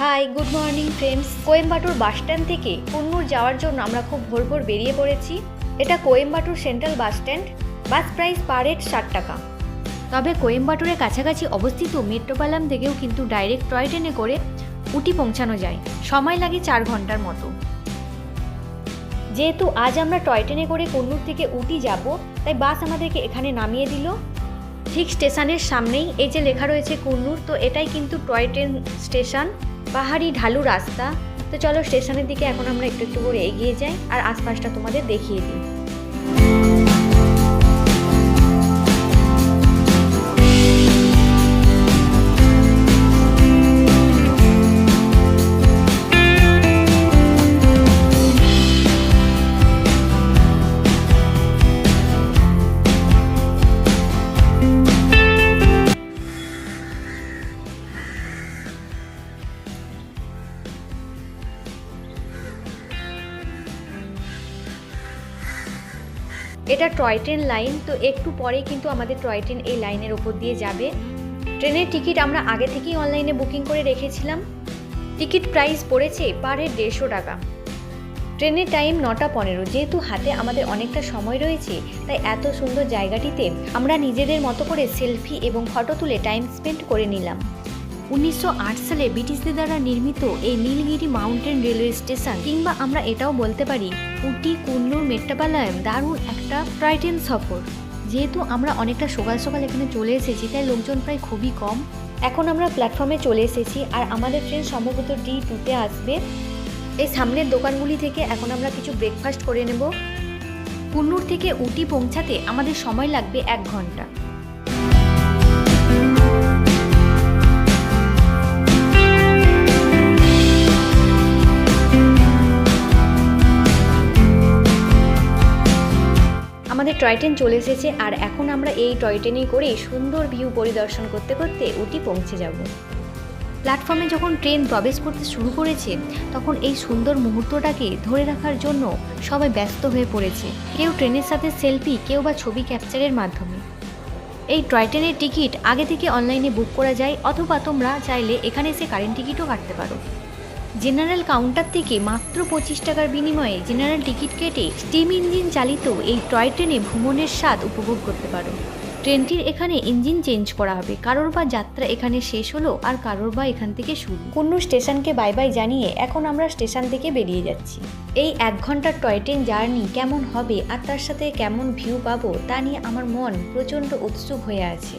High, good morning friends. Coimbatore bus stand থেকে কুন্নুর যাওয়ার জন্য আমরা খুব ভোর ভোর বেরিয়ে পড়েছি। এটা কোয়েম্বাটুর সেন্ট্রাল বাস স্ট্যান্ড। বাস প্রাইস পার হেড 60 টাকা। তবে কোয়েম্বাটুরের কাছাকাছি অবস্থিত মেট্রোপালাম থেকেও কিন্তু ডাইরেক্ট টয় ট্রেনে করে উটি পৌঁছানো যায়। সময় লাগে 4 ঘন্টার মতো। যেহেতু আজ আমরা টয় ট্রেনে করে কুন্নুর থেকে উটি যাব, তাই বাস আমাদেরকে এখানে নামিয়ে দিল ঠিক স্টেশনের সামনেই। এই যে লেখা রয়েছে কুন্নুর, তো এটাই কিন্তু টয় ট্রেন স্টেশন। পাহাড়ি ঢালু রাস্তা। তো চলো স্টেশনের দিকে এখন আমরা একটু একটু করে এগিয়ে যাই আর আশপাশটা তোমাদের দেখিয়ে দিই। এটা টয় ট্রেন লাইন। তো একটু পরেই কিন্তু আমাদের টয় ট্রেন এই লাইনের ওপর দিয়ে যাবে। ট্রেনের টিকিট আমরা আগে থেকেই অনলাইনে বুকিং করে রেখেছিলাম। টিকিট প্রাইস পড়েছে পার হেড 150 টাকা। ট্রেনের টাইম 9:15। যেহেতু হাতে আমাদের অনেকটা সময় রয়েছে, তাই এত সুন্দর জায়গাটিতে আমরা নিজেদের মতো করে সেলফি এবং ফটো তুলে টাইম স্পেন্ড করে নিলাম। 1908 সালে ব্রিটিশদের দ্বারা নির্মিত এই নীলগিরি মাউন্টেন রেলওয়ে স্টেশন, কিংবা আমরা এটাও বলতে পারি উটি কুন্নুর মেট্রোপালাম দারুণ একটা টয় ট্রেন সফর। যেহেতু আমরা অনেকটা সকাল সকাল এখানে চলে এসেছি, তাই লোকজন প্রায় খুবই কম। এখন আমরা প্ল্যাটফর্মে চলে এসেছি আর আমাদের ট্রেন সম্ভবত D2-তে আসবে। এই সামনের দোকানগুলি থেকে এখন আমরা কিছু ব্রেকফাস্ট করে নেব। কুন্নুর থেকে উটি পৌঁছাতে আমাদের সময় লাগবে 1 ঘন্টা। আমাদের টয় ট্রেন চলে এসেছে আর এখন আমরা এই টয় ট্রেনে করে সুন্দর ভিউ পরিদর্শন করতে করতে উটি পৌঁছে যাব। প্ল্যাটফর্মে যখন ট্রেন প্রবেশ করতে শুরু করেছে, তখন এই সুন্দর মুহূর্তটাকে ধরে রাখার জন্য সবাই ব্যস্ত হয়ে পড়েছে। কেউ ট্রেনের সাথে সেলফি, কেউ বা ছবি ক্যাপচারের মাধ্যমে। এই টয় ট্রেনের টিকিট আগে থেকে অনলাইনে বুক করা যায়, অথবা তোমরা চাইলে এখানে এসে কারেন্ট টিকিটও কাটতে পারো। জেনারেল কাউন্টার থেকে মাত্র 25 টাকার বিনিময়ে জেনারেল টিকিট কেটে স্টিম ইঞ্জিন চালিত এই টয় ট্রেনে ভ্রমণের স্বাদ উপভোগ করতে পারো। ট্রেনটির এখানে ইঞ্জিন চেঞ্জ করা হবে। কারোর বা যাত্রা এখানে শেষ হলো আর কারোর বা এখান থেকে শুরু। কুন্নু স্টেশনকে বাই বাই জানিয়ে এখন আমরা স্টেশন থেকে বেরিয়ে যাচ্ছি। এই 1 ঘন্টার টয় ট্রেন জার্নি কেমন হবে আর তার সাথে কেমন ভিউ পাবো, তা নিয়ে আমার মন প্রচণ্ড উৎসুক হয়ে আছে।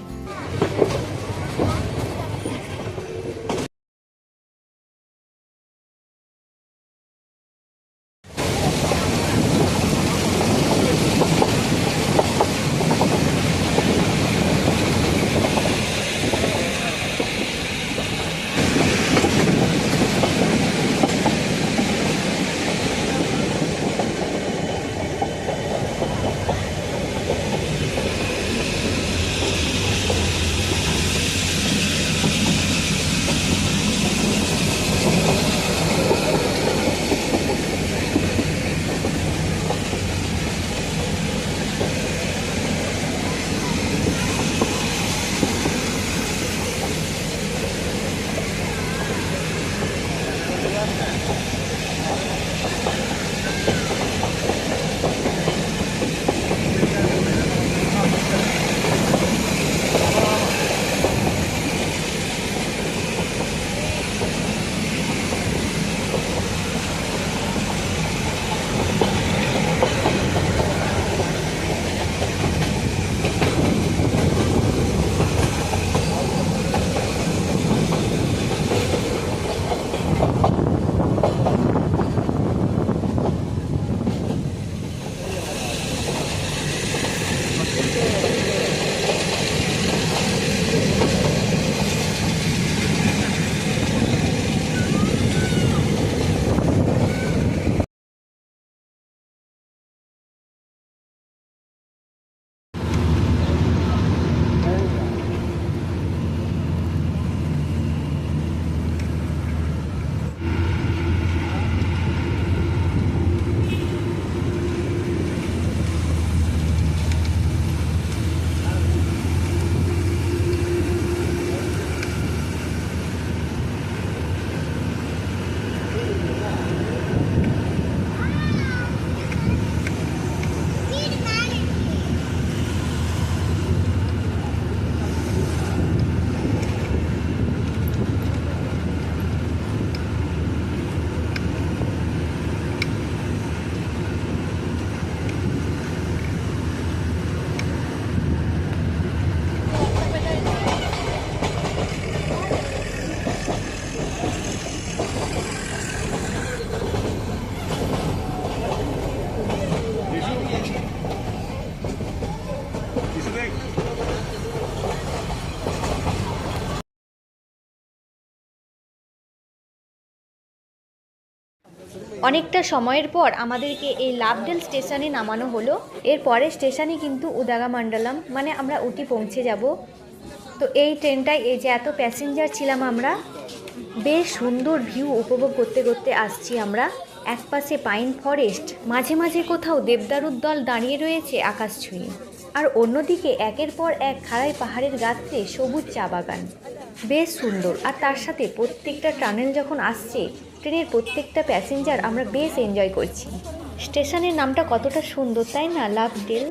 অনেকটা সময়ের পর আমাদেরকে এই লাভডেল স্টেশনে নামানো হলো। এর পরের স্টেশনই কিন্তু উদাগামান্ডালাম, মানে আমরা উটি পৌঁছে যাব। তো এই ট্রেনটায় এই যে এত প্যাসেঞ্জার ছিলাম আমরা, বেশ সুন্দর ভিউ উপভোগ করতে করতে আসছি আমরা। একপাশে পাইন ফরেস্ট, মাঝে মাঝে কোথাও দেবদারুর দল দাঁড়িয়ে রয়েছে আকাশ ছুঁয়ে, আর অন্যদিকে একের পর এক খাড়াই পাহাড়ের গাত্রে সবুজ চা বাগান, বেশ সুন্দর। আর তার সাথে প্রত্যেকটা টানেল যখন আসছে, ট্রেনের প্রত্যেকটা প্যাসেঞ্জার আমরা বেশ এনজয় করছি। স্টেশনের নামটা কতটা সুন্দর তাই না, লাভডেল।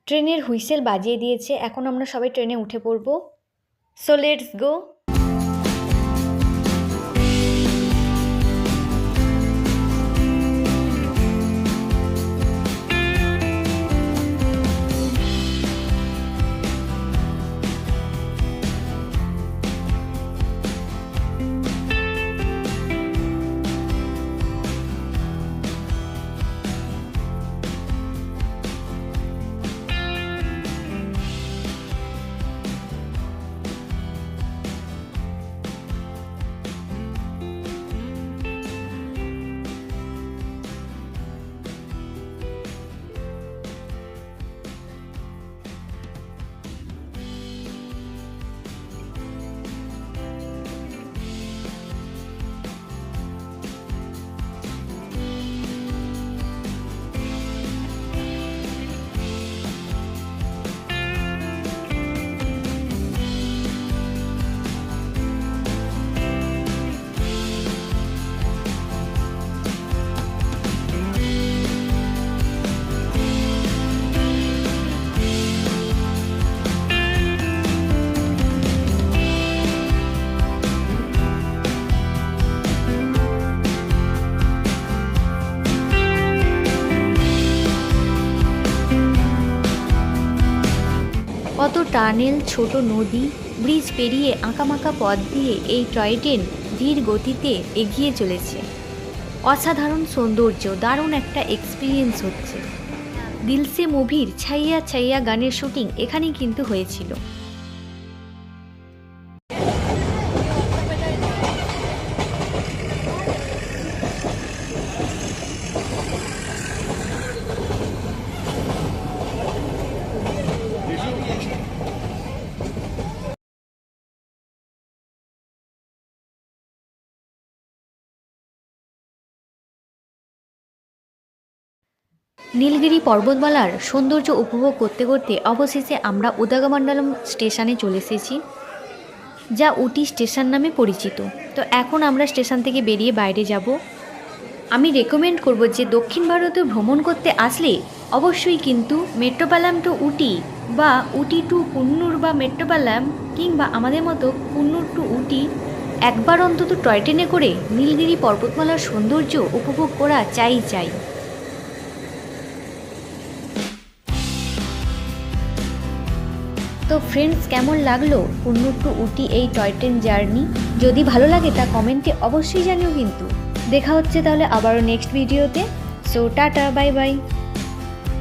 ট্রেনের হুইসেল বাজিয়ে দিয়েছে, এখন আমরা সবাই ট্রেনে উঠে পড়ব। So let's go. কত টানেল, ছোট নদী, ব্রিজ পেরিয়ে আঁকামাঁকা পথ দিয়ে এই টয় ট্রেন ধীর গতিতে এগিয়ে চলেছে। অসাধারণ সৌন্দর্য, দারুণ একটা এক্সপিরিয়েন্স হচ্ছে। দিলসে মুভির ছাইয়া ছাইয়া গানের শুটিং এখানেই কিন্তু হয়েছিল। নীলগিরি পর্বতমালার সৌন্দর্য উপভোগ করতে করতে অবশেষে আমরা উদাগামান্ডালাম স্টেশনে চলে এসেছি, যা উটি স্টেশন নামে পরিচিত। তো এখন আমরা স্টেশন থেকে বেরিয়ে বাইরে যাব। আমি রেকমেন্ড করব যে দক্ষিণ ভারতে ভ্রমণ করতে আসলে অবশ্যই কিন্তু মেট্রোপালাম টু উটি বা উটি টু কুন্নুর বা মেট্রোপালাম কিংবা আমাদের মতো কুন্নুর টু উটি একবার অন্তত টয় ট্রেনে করে নীলগিরি পর্বতমালার সৌন্দর্য উপভোগ করা চাই। তো ফ্রেন্ডস, কেমন লাগলো কুন্নুর টু উটি এই টয় ট্রেন জার্নি? যদি ভালো লাগে তা কমেন্টে অবশ্যই জানিও কিন্তু। দেখা হচ্ছে তাহলে আবারও নেক্সট ভিডিওতে। So tata, bye bye.